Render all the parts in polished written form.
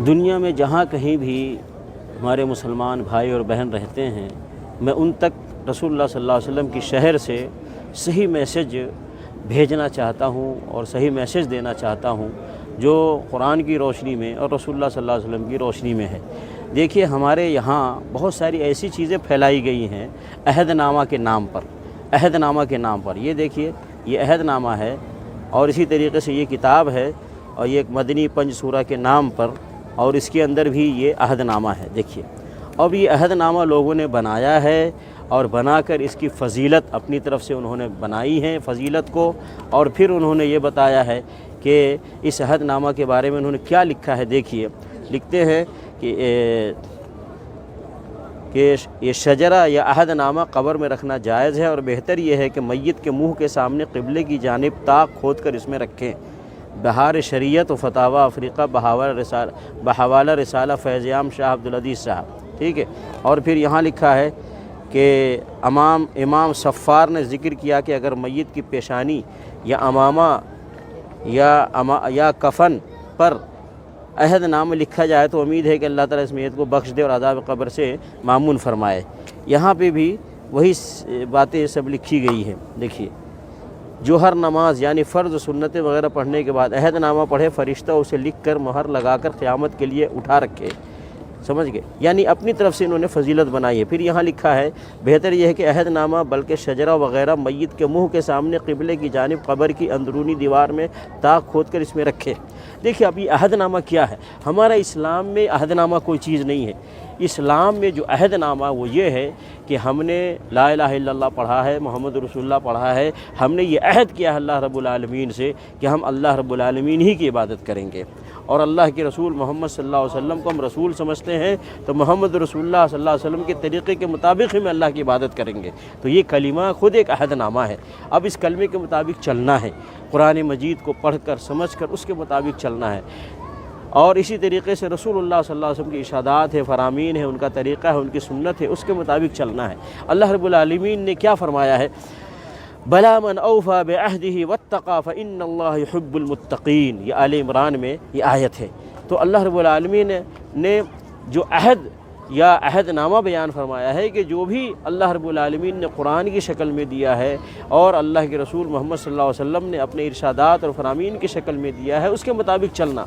دنیا میں جہاں کہیں بھی ہمارے مسلمان بھائی اور بہن رہتے ہیں، میں ان تک رسول اللہ صلی اللہ علیہ وسلم کی شہر سے صحیح میسج بھیجنا چاہتا ہوں اور صحیح میسج دینا چاہتا ہوں جو قرآن کی روشنی میں اور رسول اللہ صلی اللہ علیہ وسلم کی روشنی میں ہے۔ دیکھیے، ہمارے یہاں بہت ساری ایسی چیزیں پھیلائی گئی ہیں عہد نامہ کے نام پر، عہد نامہ کے نام پر۔ یہ دیکھیے، یہ عہد نامہ ہے، اور اسی طریقے سے یہ کتاب ہے، اور یہ ایک مدنی پنج سورہ کے نام پر، اور اس کے اندر بھی یہ عہد نامہ ہے۔ دیکھیے، اب یہ عہد نامہ لوگوں نے بنایا ہے، اور بنا کر اس کی فضیلت اپنی طرف سے انہوں نے بنائی ہے فضیلت کو، اور پھر انہوں نے یہ بتایا ہے کہ اس عہد نامہ کے بارے میں انہوں نے کیا لکھا ہے۔ دیکھیے، لکھتے ہیں کہ یہ شجرہ یا عہد نامہ قبر میں رکھنا جائز ہے، اور بہتر یہ ہے کہ میت کے منہ کے سامنے قبلے کی جانب طاق کھود کر اس میں رکھیں۔ بہار شریعت و فتاوی افریقہ بحوالہ رسالہ فیض عام شاہ عبدالعزیز صاحب، ٹھیک ہے۔ اور پھر یہاں لکھا ہے کہ امام صفار نے ذکر کیا کہ اگر میت کی پیشانی یا امامہ یا کفن پر عہد نامہ لکھا جائے تو امید ہے کہ اللہ تعالیٰ اس میت کو بخش دے اور عذاب قبر سے معمون فرمائے۔ یہاں پہ بھی وہی باتیں سب لکھی گئی ہیں۔ دیکھیے، جو ہر نماز یعنی فرض و سنتیں وغیرہ پڑھنے کے بعد عہد نامہ پڑھے، فرشتہ اسے لکھ کر مہر لگا کر قیامت کے لیے اٹھا رکھے۔ سمجھ گئے؟ یعنی اپنی طرف سے انہوں نے فضیلت بنائی ہے۔ پھر یہاں لکھا ہے بہتر یہ ہے کہ عہد نامہ بلکہ شجرہ وغیرہ میت کے منہ کے سامنے قبلے کی جانب قبر کی اندرونی دیوار میں طاق کھود کر اس میں رکھے۔ دیکھیے، اب یہ عہد نامہ کیا ہے؟ ہمارا اسلام میں عہد نامہ کوئی چیز نہیں ہے۔ اسلام میں جو عہد نامہ وہ یہ ہے کہ ہم نے لا الہ الا اللہ پڑھا ہے، محمد رسول اللہ پڑھا ہے، ہم نے یہ عہد کیا ہے اللہ رب العالمین سے کہ ہم اللہ رب العالمین ہی کی عبادت کریں گے، اور اللہ کے رسول محمد صلی اللہ علیہ وسلم کو ہم رسول سمجھتے ہیں، تو محمد رسول اللہ صلی اللہ علیہ وسلم کے طریقے کے مطابق ہی ہم اللہ کی عبادت کریں گے۔ تو یہ کلمہ خود ایک عہد نامہ ہے۔ اب اس کلمے کے مطابق چلنا ہے، قرآن مجید کو پڑھ کر سمجھ کر اس کے مطابق چلنا ہے، اور اسی طریقے سے رسول اللہ صلی اللہ علیہ وسلم کی ارشادات ہے، فرامین ہے، ان کا طریقہ ہے، ان کی سنت ہے، اس کے مطابق چلنا ہے۔ اللہ رب العالمین نے کیا فرمایا ہے؟ بلا من اوفى بعهده واتقى فإن الله يحب المتقین، یہ آل عمران میں یہ آیت ہے۔ تو اللہ رب العالمین نے جو عہد یا عہد نامہ بیان فرمایا ہے کہ جو بھی اللہ رب العالمین نے قرآن کی شکل میں دیا ہے اور اللہ کے رسول محمد صلی اللہ علیہ وسلم نے اپنے ارشادات اور فرامین کی شکل میں دیا ہے، اس کے مطابق چلنا،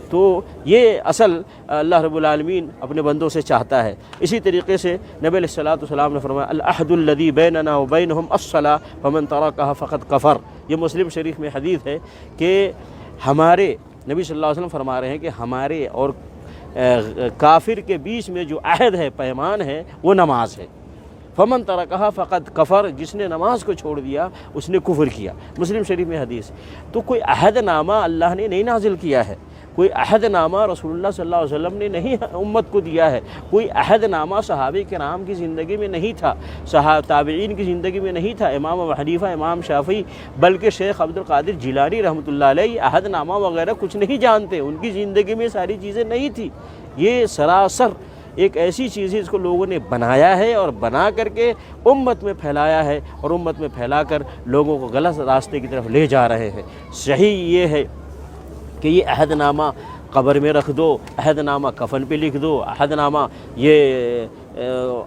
تو یہ اصل اللہ رب العالمین اپنے بندوں سے چاہتا ہے۔ اسی طریقے سے نبی علیہ الصلوۃ والسلام نے فرمایا العہد الذی بیننا وبینہم الصلاۃ فمن ترکہا فقد کفر۔ یہ مسلم شریف میں حدیث ہے کہ ہمارے نبی صلی اللہ علیہ وسلم فرما رہے ہیں کہ ہمارے اور کافر کے بیچ میں جو عہد ہے، پیمان ہے، وہ نماز ہے۔ فمن ترکہا فقد کفر، جس نے نماز کو چھوڑ دیا اس نے کفر کیا۔ مسلم شریف میں حدیث ہے۔ تو کوئی عہد نامہ اللہ نے نہیں نازل کیا ہے، کوئی عہد نامہ رسول اللہ صلی اللہ علیہ وسلم نے نہیں امت کو دیا ہے، کوئی عہد نامہ صحابہ کرام کی زندگی میں نہیں تھا، تابعین کی زندگی میں نہیں تھا، امام ابو حنیفہ، امام شافعی، بلکہ شیخ عبد القادر جیلانی رحمۃ اللہ علیہ عہد نامہ وغیرہ کچھ نہیں جانتے، ان کی زندگی میں ساری چیزیں نہیں تھی۔ یہ سراسر ایک ایسی چیز ہے جس کو لوگوں نے بنایا ہے، اور بنا کر کے امت میں پھیلایا ہے، اور امت میں پھیلا کر لوگوں کو غلط راستے کی طرف لے جا رہے ہیں۔ صحیح یہ ہے کہ یہ عہد نامہ قبر میں رکھ دو، عہد نامہ کفن پہ لکھ دو، عہد نامہ یہ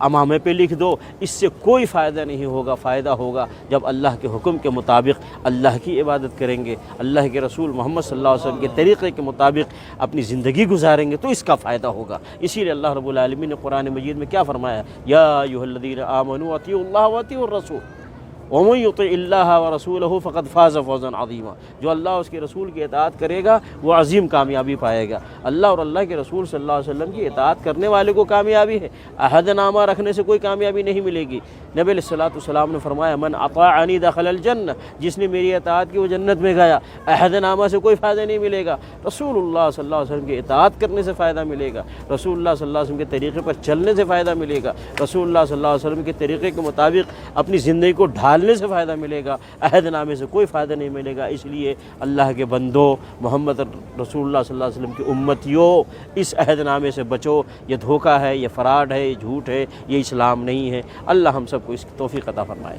امامے پہ لکھ دو، اس سے کوئی فائدہ نہیں ہوگا۔ فائدہ ہوگا جب اللہ کے حکم کے مطابق اللہ کی عبادت کریں گے، اللہ کے رسول محمد صلی اللہ علیہ وسلم کے طریقے کے مطابق اپنی زندگی گزاریں گے، تو اس کا فائدہ ہوگا۔ اسی لیے اللہ رب العالمین نے قرآن مجید میں کیا فرمایا؟ یا ایھا الذین آمنوا اطیعوا اللہ واطیعوا الرسول وَمَن يُطِعِ اللَّهَ وَرَسُولَهُ فَقَدْ فَازَ فَوْزًا عَظِیمًا۔ جو اللہ اس کے رسول کی اطاعت کرے گا وہ عظیم کامیابی پائے گا۔ اللہ اور اللہ کے رسول صلی اللہ علیہ وسلم کی اطاعت کرنے والے کو کامیابی ہے، عہد نامہ رکھنے سے کوئی کامیابی نہیں ملے گی۔ نبی علیہ الصلوۃ والسلام نے فرمایا من اطاعنی دخل الجنہ، جس نے میری اطاعت کی وہ جنت میں گیا۔ عہد نامہ سے کوئی فائدہ نہیں ملے گا، رسول اللہ صلی اللہ علیہ وسلم کی اطاعت کرنے سے فائدہ ملے گا، رسول اللہ صلی اللہ علیہ وسلم کے طریقے پر چلنے سے فائدہ ملے گا، رسول اللہ صلی اللہ علیہ وسلم کے طریقے کے مطابق اپنی زندگی کو ڈھالنے سے فائدہ ملے گا، عہد نامے سے کوئی فائدہ نہیں ملے گا۔ اس لیے اللہ کے بندوں، محمد رسول اللہ صلی اللہ علیہ وسلم کی امتیوں، اس عہد نامے سے بچو۔ یہ دھوکہ ہے، یہ فراڈ ہے، یہ جھوٹ ہے، یہ اسلام نہیں ہے۔ اللہ ہم سب کو اس کی توفیق عطا فرمائے۔